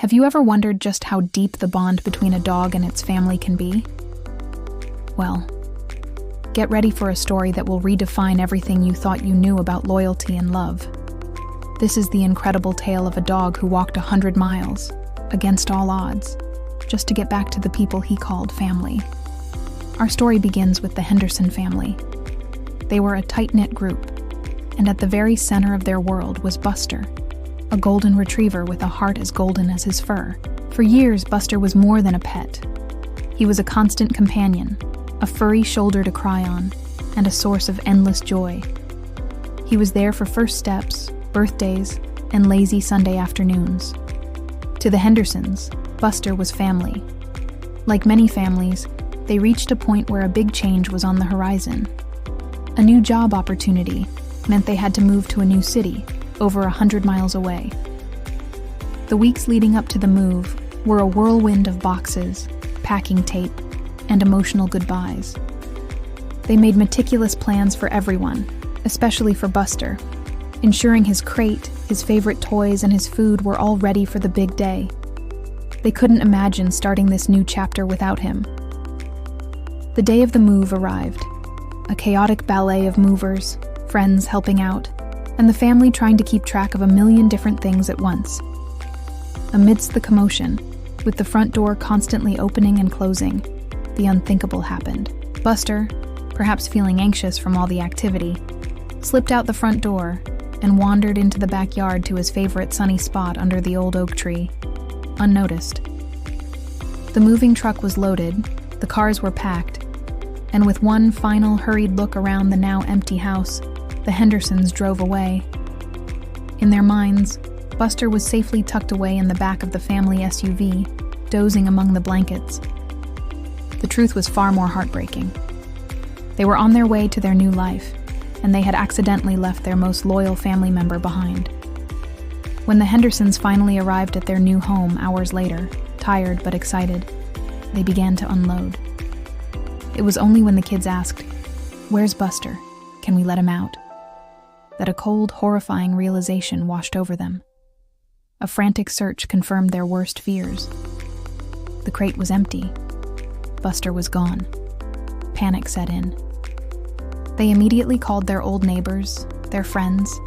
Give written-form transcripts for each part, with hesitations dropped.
Have you ever wondered just how deep the bond between a dog and its family can be? Well, get ready for a story that will redefine everything you thought you knew about loyalty and love. This is the incredible tale of a dog who walked 100 miles, against all odds, just to get back to the people he called family. Our story begins with the Henderson family. They were a tight-knit group, and at the very center of their world was Buster, a golden retriever with a heart as golden as his fur. For years, Buster was more than a pet. He was a constant companion, a furry shoulder to cry on, and a source of endless joy. He was there for first steps, birthdays, and lazy Sunday afternoons. To the Hendersons, Buster was family. Like many families, they reached a point where a big change was on the horizon. A new job opportunity meant they had to move to a new city, over 100 miles away. The weeks leading up to the move were a whirlwind of boxes, packing tape, and emotional goodbyes. They made meticulous plans for everyone, especially for Buster, ensuring his crate, his favorite toys, and his food were all ready for the big day. They couldn't imagine starting this new chapter without him. The day of the move arrived, a chaotic ballet of movers, friends helping out, and the family trying to keep track of a million different things at once. Amidst the commotion, with the front door constantly opening and closing, the unthinkable happened. Buster, perhaps feeling anxious from all the activity, slipped out the front door and wandered into the backyard to his favorite sunny spot under the old oak tree, unnoticed. The moving truck was loaded, the cars were packed, and with one final hurried look around the now empty house, the Hendersons drove away. In their minds, Buster was safely tucked away in the back of the family SUV, dozing among the blankets. The truth was far more heartbreaking. They were on their way to their new life, and they had accidentally left their most loyal family member behind. When the Hendersons finally arrived at their new home hours later, tired but excited, they began to unload. It was only when the kids asked, "Where's Buster? Can we let him out?" that a cold, horrifying realization washed over them. A frantic search confirmed their worst fears. The crate was empty. Buster was gone. Panic set in. They immediately called their old neighbors, their friends,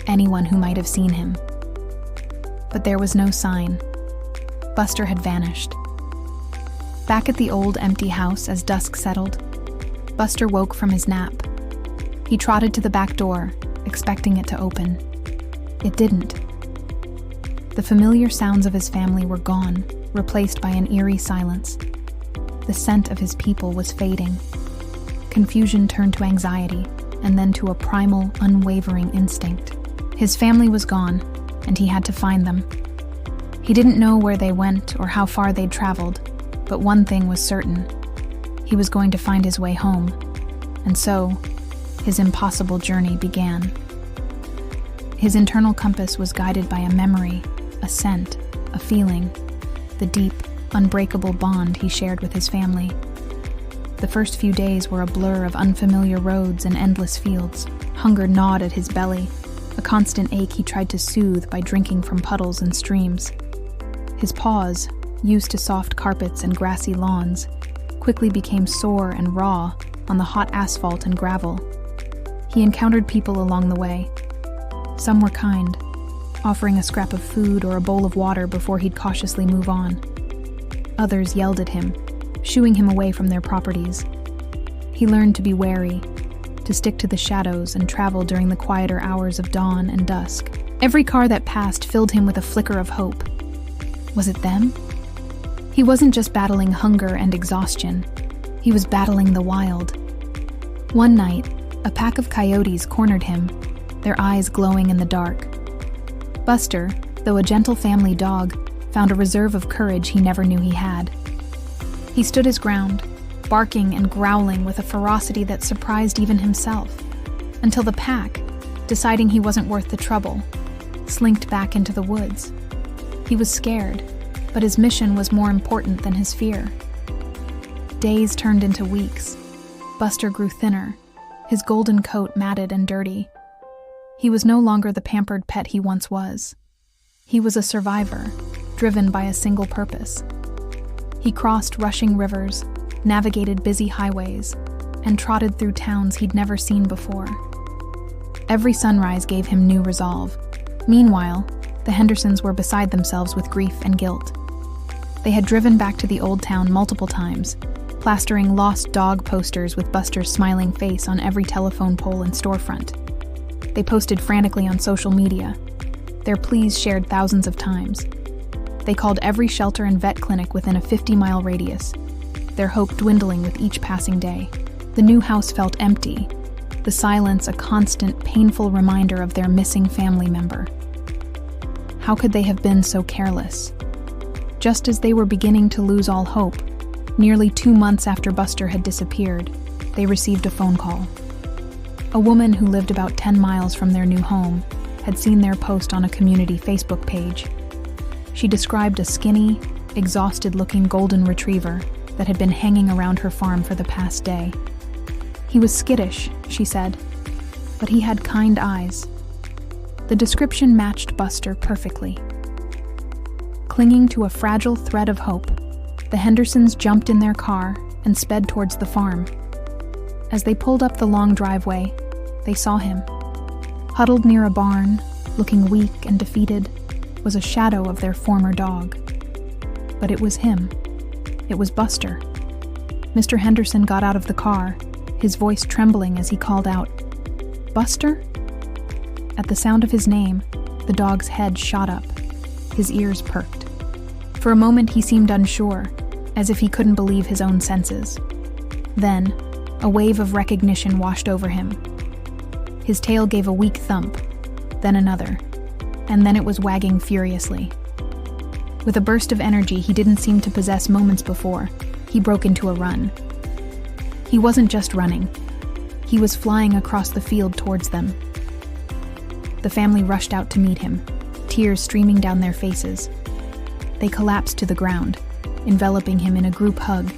anyone who might have seen him. But there was no sign. Buster had vanished. Back at the old empty house as dusk settled, Buster woke from his nap. He trotted to the back door, expecting it to open. It didn't. The familiar sounds of his family were gone, replaced by an eerie silence. The scent of his people was fading. Confusion turned to anxiety, and then to a primal, unwavering instinct. His family was gone, and he had to find them. He didn't know where they went or how far they'd traveled, but one thing was certain. He was going to find his way home, and so his impossible journey began. His internal compass was guided by a memory, a scent, a feeling, the deep, unbreakable bond he shared with his family. The first few days were a blur of unfamiliar roads and endless fields. Hunger gnawed at his belly, a constant ache he tried to soothe by drinking from puddles and streams. His paws, used to soft carpets and grassy lawns, quickly became sore and raw on the hot asphalt and gravel. He encountered people along the way. Some were kind, offering a scrap of food or a bowl of water before he'd cautiously move on. Others yelled at him, shooing him away from their properties. He learned to be wary, to stick to the shadows and travel during the quieter hours of dawn and dusk. Every car that passed filled him with a flicker of hope. Was it them? He wasn't just battling hunger and exhaustion. He was battling the wild. One night, a pack of coyotes cornered him, their eyes glowing in the dark. Buster, though a gentle family dog, found a reserve of courage he never knew he had. He stood his ground, barking and growling with a ferocity that surprised even himself, until the pack, deciding he wasn't worth the trouble, slinked back into the woods. He was scared, but his mission was more important than his fear. Days turned into weeks. Buster grew thinner, his golden coat matted and dirty. He was no longer the pampered pet he once was. He was a survivor, driven by a single purpose. He crossed rushing rivers, navigated busy highways, and trotted through towns he'd never seen before. Every sunrise gave him new resolve. Meanwhile, the Hendersons were beside themselves with grief and guilt. They had driven back to the old town multiple times, plastering lost dog posters with Buster's smiling face on every telephone pole and storefront. They posted frantically on social media, their pleas shared thousands of times. They called every shelter and vet clinic within a 50-mile radius, their hope dwindling with each passing day. The new house felt empty, the silence a constant, painful reminder of their missing family member. How could they have been so careless? Just as they were beginning to lose all hope, nearly 2 months after Buster had disappeared, they received a phone call. A woman who lived about 10 miles from their new home had seen their post on a community Facebook page. She described a skinny, exhausted-looking golden retriever that had been hanging around her farm for the past day. He was skittish, she said, but he had kind eyes. The description matched Buster perfectly. Clinging to a fragile thread of hope, the Hendersons jumped in their car and sped towards the farm. As they pulled up the long driveway, they saw him. Huddled near a barn, looking weak and defeated, was a shadow of their former dog. But it was him. It was Buster. Mr. Henderson got out of the car, his voice trembling as he called out, "Buster?" At the sound of his name, the dog's head shot up. His ears perked. For a moment he seemed unsure, as if he couldn't believe his own senses. Then, a wave of recognition washed over him. His tail gave a weak thump, then another, and then it was wagging furiously. With a burst of energy he didn't seem to possess moments before, he broke into a run. He wasn't just running. He was flying across the field towards them. The family rushed out to meet him, tears streaming down their faces. They collapsed to the ground, enveloping him in a group hug,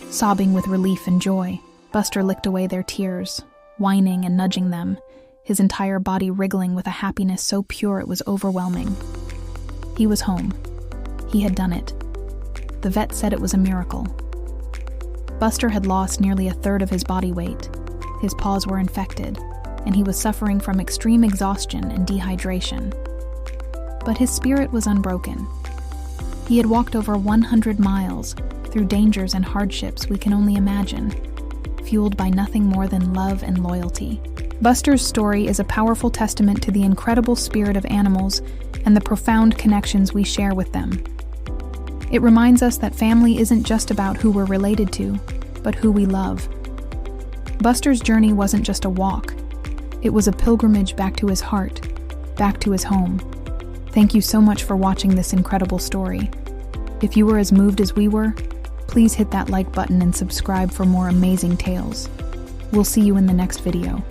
sobbing with relief and joy. Buster licked away their tears, whining and nudging them, his entire body wriggling with a happiness so pure it was overwhelming. He was home. He had done it. The vet said it was a miracle. Buster had lost nearly a third of his body weight. His paws were infected, and he was suffering from extreme exhaustion and dehydration. But his spirit was unbroken. He had walked over 100 miles through dangers and hardships we can only imagine, fueled by nothing more than love and loyalty. Buster's story is a powerful testament to the incredible spirit of animals and the profound connections we share with them. It reminds us that family isn't just about who we're related to, but who we love. Buster's journey wasn't just a walk. It was a pilgrimage back to his heart, back to his home. Thank you so much for watching this incredible story. If you were as moved as we were, please hit that like button and subscribe for more amazing tales. We'll see you in the next video.